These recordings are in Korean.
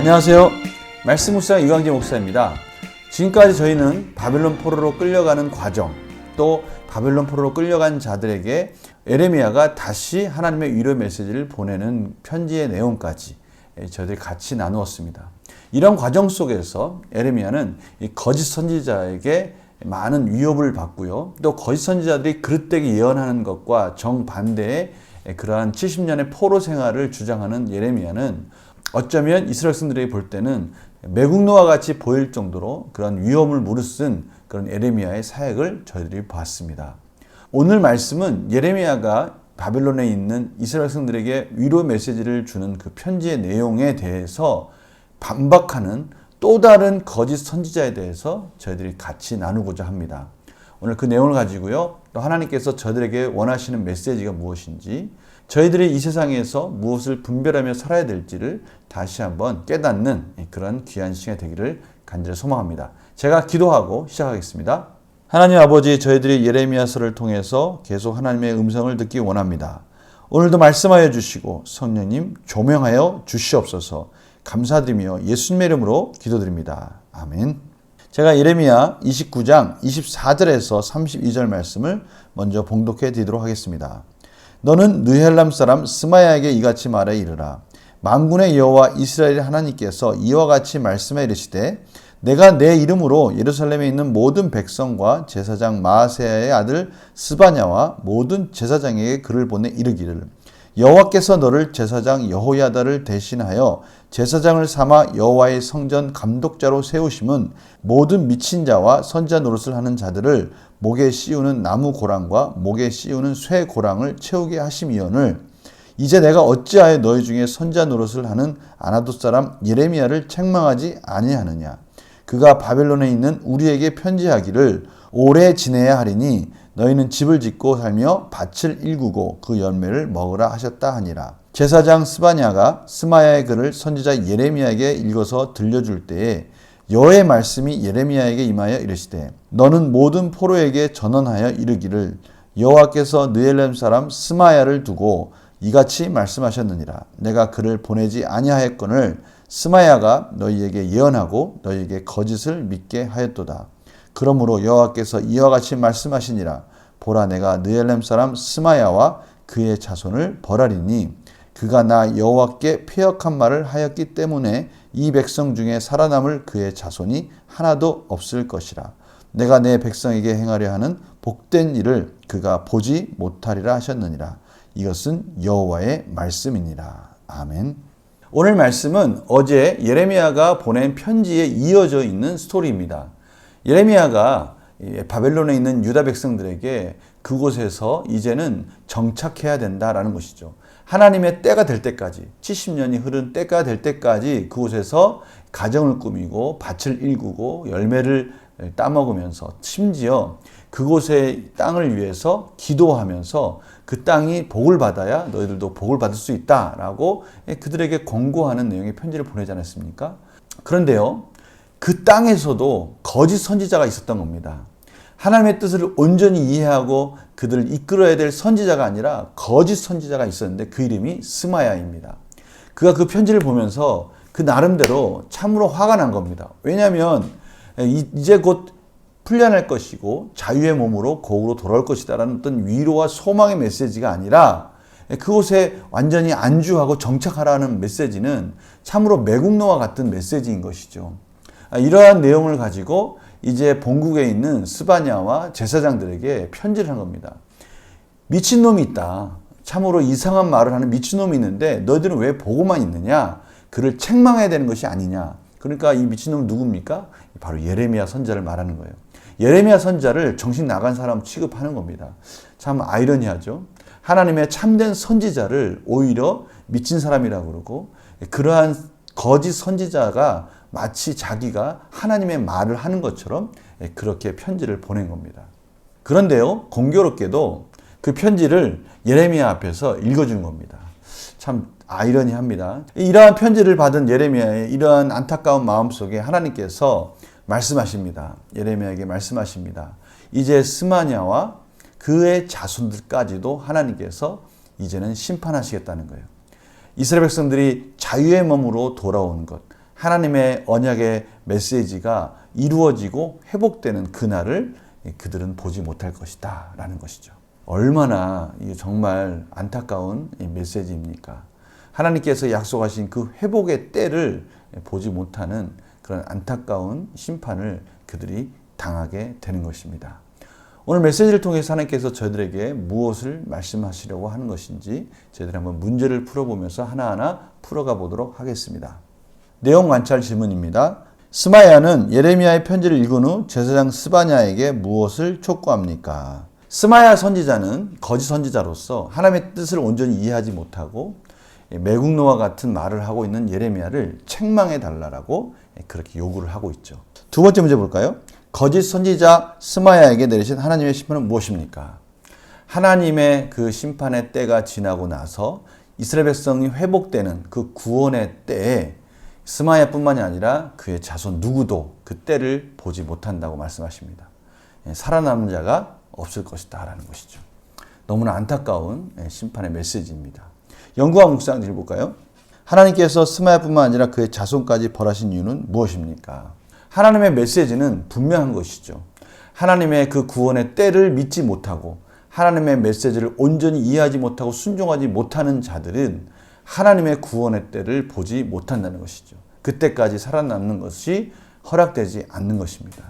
안녕하세요. 말씀 묵상 이광재 목사입니다. 지금까지 저희는 바벨론 포로로 끌려가는 과정, 또 바벨론 포로로 끌려간 자들에게 예레미야가 다시 하나님의 위로 메시지를 보내는 편지의 내용까지 저희들이 같이 나누었습니다. 이런 과정 속에서 예레미야는 이 거짓 선지자에게 많은 위협을 받고요. 또 거짓 선지자들이 그릇되게 예언하는 것과 정반대의 그러한 70년의 포로 생활을 주장하는 예레미야는 어쩌면 이스라엘 백성들이 볼 때는 매국노와 같이 보일 정도로 그런 위험을 무릅쓴 그런 예레미야의 사역을 저희들이 봤습니다. 오늘 말씀은 예레미야가 바벨론에 있는 이스라엘 백성들에게 위로 메시지를 주는 그 편지의 내용에 대해서 반박하는 또 다른 거짓 선지자에 대해서 저희들이 같이 나누고자 합니다. 오늘 그 내용을 가지고요, 또 하나님께서 저희들에게 원하시는 메시지가 무엇인지, 저희들이 이 세상에서 무엇을 분별하며 살아야 될지를 다시 한번 깨닫는 그런 귀한 시간이 되기를 간절히 소망합니다. 제가 기도하고 시작하겠습니다. 하나님 아버지, 저희들이 예레미야서를 통해서 계속 하나님의 음성을 듣기 원합니다. 오늘도 말씀하여 주시고 성령님 조명하여 주시옵소서. 감사드리며 예수님의 이름으로 기도드립니다. 아멘. 제가 예레미야 29장 24절에서 32절 말씀을 먼저 봉독해 드리도록 하겠습니다. 너는 느헬람 사람 스마야에게 이같이 말해 이르라. 만군의 여호와 이스라엘의 하나님께서 이와 같이 말씀해 이르시되 내가 내 이름으로 예루살렘에 있는 모든 백성과 제사장 마아세야의 아들 스바냐와 모든 제사장에게 글을 보내 이르기를 여호와께서 너를 제사장 여호야다를 대신하여 제사장을 삼아 여호와의 성전 감독자로 세우심은 모든 미친 자와 선지자 노릇을 하는 자들을 목에 씌우는 나무 고랑과 목에 씌우는 쇠 고랑을 채우게 하심이오늘 이제 내가 어찌하여 너희 중에 선지자 노릇을 하는 아나돗 사람 예레미야를 책망하지 아니하느냐. 그가 바벨론에 있는 우리에게 편지하기를 오래 지내야 하리니 너희는 집을 짓고 살며 밭을 일구고 그 열매를 먹으라 하셨다 하니라. 제사장 스바냐가 스마야의 글을 선지자 예레미야에게 읽어서 들려줄 때에 여호와의 말씀이 예레미야에게 임하여 이르시되 너는 모든 포로에게 전언하여 이르기를 여호와께서 느헬람 사람 스마야를 두고 이같이 말씀하셨느니라. 내가 그를 보내지 아니하였거늘 스마야가 너희에게 예언하고 너희에게 거짓을 믿게 하였도다. 그러므로 여호와께서 이와 같이 말씀하시니라. 보라, 내가 느헬람 사람 스마야와 그의 자손을 벌하리니 그가 나 여호와께 패역한 말을 하였기 때문에 이 백성 중에 살아남을 그의 자손이 하나도 없을 것이라. 내가 내 백성에게 행하려 하는 복된 일을 그가 보지 못하리라 하셨느니라. 이것은 여호와의 말씀이니라. 아멘. 오늘 말씀은 어제 예레미야가 보낸 편지에 이어져 있는 스토리입니다. 예레미야가 바벨론에 있는 유다 백성들에게 그곳에서 이제는 정착해야 된다라는 것이죠. 하나님의 때가 될 때까지, 70년이 흐른 때가 될 때까지 그곳에서 가정을 꾸미고 밭을 일구고 열매를 따먹으면서 심지어 그곳의 땅을 위해서 기도하면서 그 땅이 복을 받아야 너희들도 복을 받을 수 있다라고 그들에게 권고하는 내용의 편지를 보내지 않았습니까? 그런데요, 그 땅에서도 거짓 선지자가 있었던 겁니다. 하나님의 뜻을 온전히 이해하고 그들을 이끌어야 될 선지자가 아니라 거짓 선지자가 있었는데 그 이름이 스마야입니다. 그가 그 편지를 보면서 그 나름대로 참으로 화가 난 겁니다. 왜냐하면 이제 곧 풀려날 것이고 자유의 몸으로 고국으로 돌아올 것이다라는 어떤 위로와 소망의 메시지가 아니라 그곳에 완전히 안주하고 정착하라는 메시지는 참으로 매국노와 같은 메시지인 것이죠. 이러한 내용을 가지고 이제 본국에 있는 스바냐와 제사장들에게 편지를 한 겁니다. 미친놈이 있다. 참으로 이상한 말을 하는 미친놈이 있는데 너희들은 왜 보고만 있느냐? 그를 책망해야 되는 것이 아니냐? 그러니까 이 미친놈은 누굽니까? 바로 예레미야 선지자를 말하는 거예요. 예레미야 선지자를 정신 나간 사람 취급하는 겁니다. 참 아이러니하죠. 하나님의 참된 선지자를 오히려 미친 사람이라고 그러고 그러한 거짓 선지자가 마치 자기가 하나님의 말을 하는 것처럼 그렇게 편지를 보낸 겁니다. 그런데요, 공교롭게도 그 편지를 예레미야 앞에서 읽어주는 겁니다. 참 아이러니합니다. 이러한 편지를 받은 예레미야의 이러한 안타까운 마음속에 하나님께서 말씀하십니다. 예레미야에게 말씀하십니다. 이제 스마냐와 그의 자손들까지도 하나님께서 이제는 심판하시겠다는 거예요. 이스라엘 백성들이 자유의 몸으로 돌아오는 것, 하나님의 언약의 메시지가 이루어지고 회복되는 그날을 그들은 보지 못할 것이다 라는 것이죠. 얼마나 정말 안타까운 메시지입니까? 하나님께서 약속하신 그 회복의 때를 보지 못하는 그런 안타까운 심판을 그들이 당하게 되는 것입니다. 오늘 메시지를 통해서 하나님께서 저희들에게 무엇을 말씀하시려고 하는 것인지 저희들이 한번 문제를 풀어보면서 하나하나 풀어가 보도록 하겠습니다. 내용 관찰 질문입니다. 스마야는 예레미야의 편지를 읽은 후 제사장 스바냐에게 무엇을 촉구합니까? 스마야 선지자는 거짓 선지자로서 하나님의 뜻을 온전히 이해하지 못하고 매국노와 같은 말을 하고 있는 예레미야를 책망해 달라고 그렇게 요구를 하고 있죠. 두 번째 문제 볼까요? 거짓 선지자 스마야에게 내리신 하나님의 심판은 무엇입니까? 하나님의 그 심판의 때가 지나고 나서 이스라엘 백성이 회복되는 그 구원의 때에 스마야뿐만이 아니라 그의 자손 누구도 그 때를 보지 못한다고 말씀하십니다. 살아남는 자가 없을 것이다 라는 것이죠. 너무나 안타까운 심판의 메시지입니다. 연구와 묵상 읽어볼까요? 하나님께서 스마야뿐만 아니라 그의 자손까지 벌하신 이유는 무엇입니까? 하나님의 메시지는 분명한 것이죠. 하나님의 그 구원의 때를 믿지 못하고 하나님의 메시지를 온전히 이해하지 못하고 순종하지 못하는 자들은 하나님의 구원의 때를 보지 못한다는 것이죠. 그때까지 살아남는 것이 허락되지 않는 것입니다.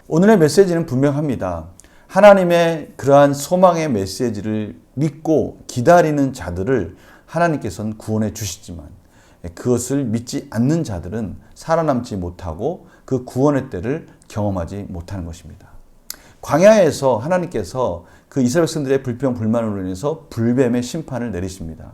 오늘의 메시지는 분명합니다. 하나님의 그러한 소망의 메시지를 믿고 기다리는 자들을 하나님께서는 구원해 주시지만 그것을 믿지 않는 자들은 살아남지 못하고 그 구원의 때를 경험하지 못하는 것입니다. 광야에서 하나님께서 그 이스라엘 백성들의 불평 불만으로 인해서 불뱀의 심판을 내리십니다.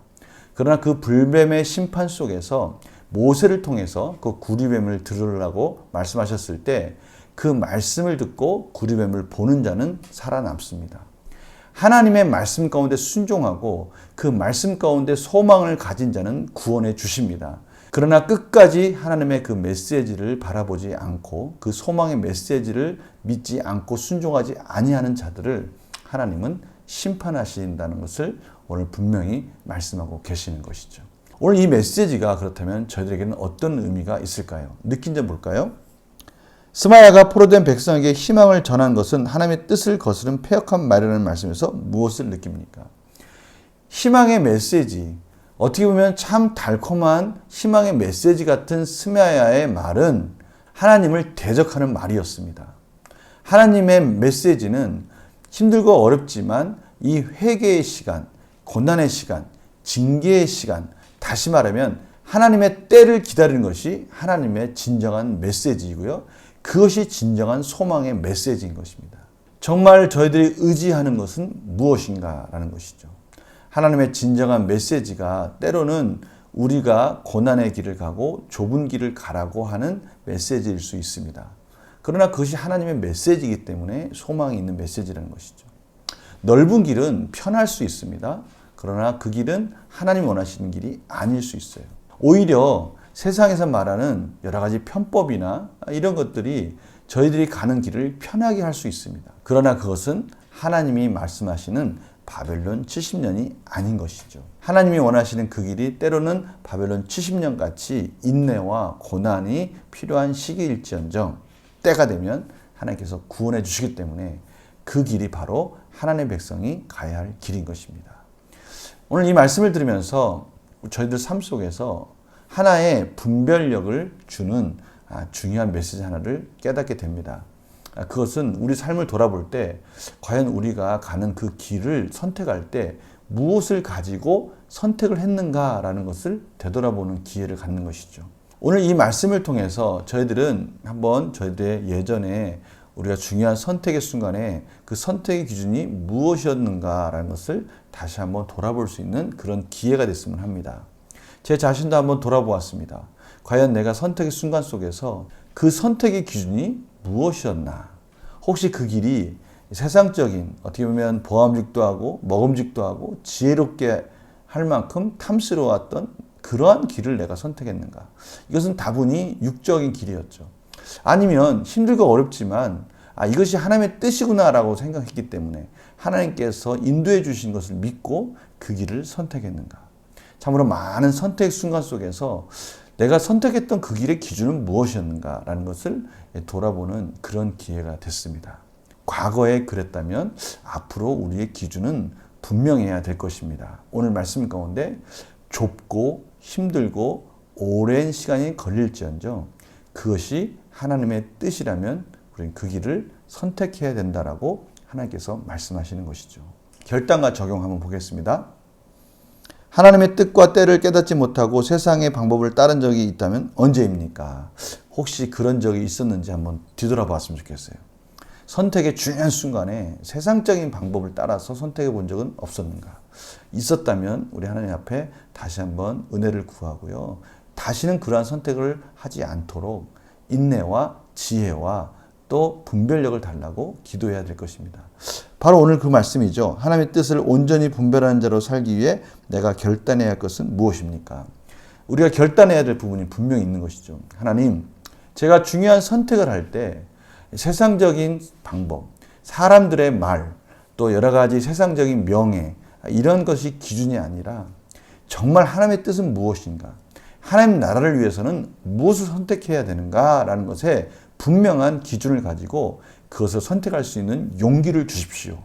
그러나 그 불뱀의 심판 속에서 모세를 통해서 그 구리뱀을 들으라고 말씀하셨을 때 그 말씀을 듣고 구리뱀을 보는 자는 살아남습니다. 하나님의 말씀 가운데 순종하고 그 말씀 가운데 소망을 가진 자는 구원해 주십니다. 그러나 끝까지 하나님의 그 메시지를 바라보지 않고 그 소망의 메시지를 믿지 않고 순종하지 아니하는 자들을 하나님은 심판하신다는 것을 오늘 분명히 말씀하고 계시는 것이죠. 오늘 이 메시지가 그렇다면 저희들에게는 어떤 의미가 있을까요? 느낀 점 볼까요? 스마야가 포로된 백성에게 희망을 전한 것은 하나님의 뜻을 거스른 패역한 말이라는 말씀에서 무엇을 느낍니까? 희망의 메시지, 어떻게 보면 참 달콤한 희망의 메시지 같은 스마야의 말은 하나님을 대적하는 말이었습니다. 하나님의 메시지는 힘들고 어렵지만 이 회개의 시간, 고난의 시간, 징계의 시간, 다시 말하면 하나님의 때를 기다리는 것이 하나님의 진정한 메시지이고요. 그것이 진정한 소망의 메시지인 것입니다. 정말 저희들이 의지하는 것은 무엇인가라는 것이죠. 하나님의 진정한 메시지가 때로는 우리가 고난의 길을 가고 좁은 길을 가라고 하는 메시지일 수 있습니다. 그러나 그것이 하나님의 메시지이기 때문에 소망이 있는 메시지라는 것이죠. 넓은 길은 편할 수 있습니다. 그러나 그 길은 하나님이 원하시는 길이 아닐 수 있어요. 오히려 세상에서 말하는 여러 가지 편법이나 이런 것들이 저희들이 가는 길을 편하게 할 수 있습니다. 그러나 그것은 하나님이 말씀하시는 바벨론 70년이 아닌 것이죠. 하나님이 원하시는 그 길이 때로는 바벨론 70년 같이 인내와 고난이 필요한 시기일지언정 때가 되면 하나님께서 구원해 주시기 때문에 그 길이 바로 하나님의 백성이 가야 할 길인 것입니다. 오늘 이 말씀을 들으면서 저희들 삶 속에서 하나의 분별력을 주는 중요한 메시지 하나를 깨닫게 됩니다. 그것은 우리 삶을 돌아볼 때 과연 우리가 가는 그 길을 선택할 때 무엇을 가지고 선택을 했는가라는 것을 되돌아보는 기회를 갖는 것이죠. 오늘 이 말씀을 통해서 저희들은 한번 저희들의 예전에 우리가 중요한 선택의 순간에 그 선택의 기준이 무엇이었는가라는 것을 다시 한번 돌아볼 수 있는 그런 기회가 됐으면 합니다. 제 자신도 한번 돌아보았습니다. 과연 내가 선택의 순간 속에서 그 선택의 기준이 무엇이었나? 혹시 그 길이 세상적인 어떻게 보면 보암직도 하고 먹음직도 하고 지혜롭게 할 만큼 탐스러웠던 그러한 길을 내가 선택했는가? 이것은 다분히 육적인 길이었죠. 아니면 힘들고 어렵지만 이것이 하나님의 뜻이구나라고 생각했기 때문에 하나님께서 인도해 주신 것을 믿고 그 길을 선택했는가? 참으로 많은 선택 순간 속에서 내가 선택했던 그 길의 기준은 무엇이었는가라는 것을 돌아보는 그런 기회가 됐습니다. 과거에 그랬다면 앞으로 우리의 기준은 분명해야 될 것입니다. 오늘 말씀 가운데 좁고 힘들고 오랜 시간이 걸릴지언정 그것이 하나님의 뜻이라면 우리는 그 길을 선택해야 된다라고 하나님께서 말씀하시는 것이죠. 결단과 적용 한번 보겠습니다. 하나님의 뜻과 때를 깨닫지 못하고 세상의 방법을 따른 적이 있다면 언제입니까? 혹시 그런 적이 있었는지 한번 뒤돌아봤으면 좋겠어요. 선택의 중요한 순간에 세상적인 방법을 따라서 선택해 본 적은 없었는가? 있었다면 우리 하나님 앞에 다시 한번 은혜를 구하고요. 다시는 그러한 선택을 하지 않도록 인내와 지혜와 또 분별력을 달라고 기도해야 될 것입니다. 바로 오늘 그 말씀이죠. 하나님의 뜻을 온전히 분별하는 자로 살기 위해 내가 결단해야 할 것은 무엇입니까? 우리가 결단해야 될 부분이 분명히 있는 것이죠. 하나님, 제가 중요한 선택을 할 때 세상적인 방법, 사람들의 말, 또 여러 가지 세상적인 명예, 이런 것이 기준이 아니라 정말 하나님의 뜻은 무엇인가? 하나님 나라를 위해서는 무엇을 선택해야 되는가라는 것에 분명한 기준을 가지고 그것을 선택할 수 있는 용기를 주십시오.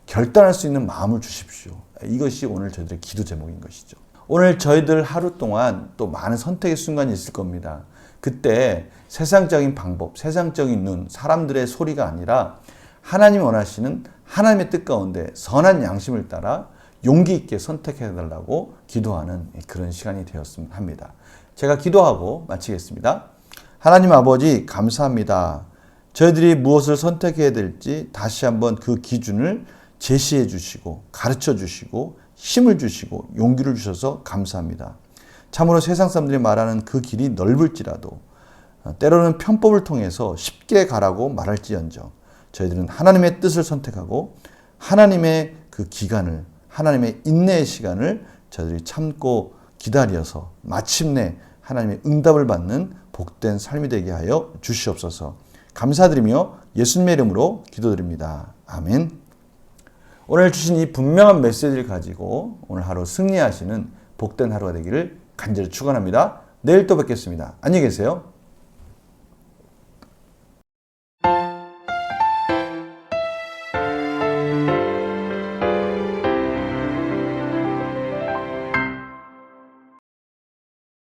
결단할 수 있는 마음을 주십시오. 이것이 오늘 저희들의 기도 제목인 것이죠. 오늘 저희들 하루 동안 또 많은 선택의 순간이 있을 겁니다. 그때 세상적인 방법, 세상적인 눈, 사람들의 소리가 아니라 하나님이 원하시는 하나님의 뜻 가운데 선한 양심을 따라 용기 있게 선택해달라고 기도하는 그런 시간이 되었으면 합니다. 제가 기도하고 마치겠습니다. 하나님 아버지 감사합니다. 저희들이 무엇을 선택해야 될지 다시 한번 그 기준을 제시해 주시고 가르쳐 주시고 힘을 주시고 용기를 주셔서 감사합니다. 참으로 세상 사람들이 말하는 그 길이 넓을지라도 때로는 편법을 통해서 쉽게 가라고 말할지언정 저희들은 하나님의 뜻을 선택하고 하나님의 그 기간을 하나님의 인내의 시간을 저희들이 참고 기다려서 마침내 하나님의 응답을 받는 복된 삶이 되게 하여 주시옵소서. 감사드리며 예수님의 이름으로 기도드립니다. 아멘. 오늘 주신 이 분명한 메시지를 가지고 오늘 하루 승리하시는 복된 하루가 되기를 간절히 축원합니다. 내일 또 뵙겠습니다. 안녕히 계세요.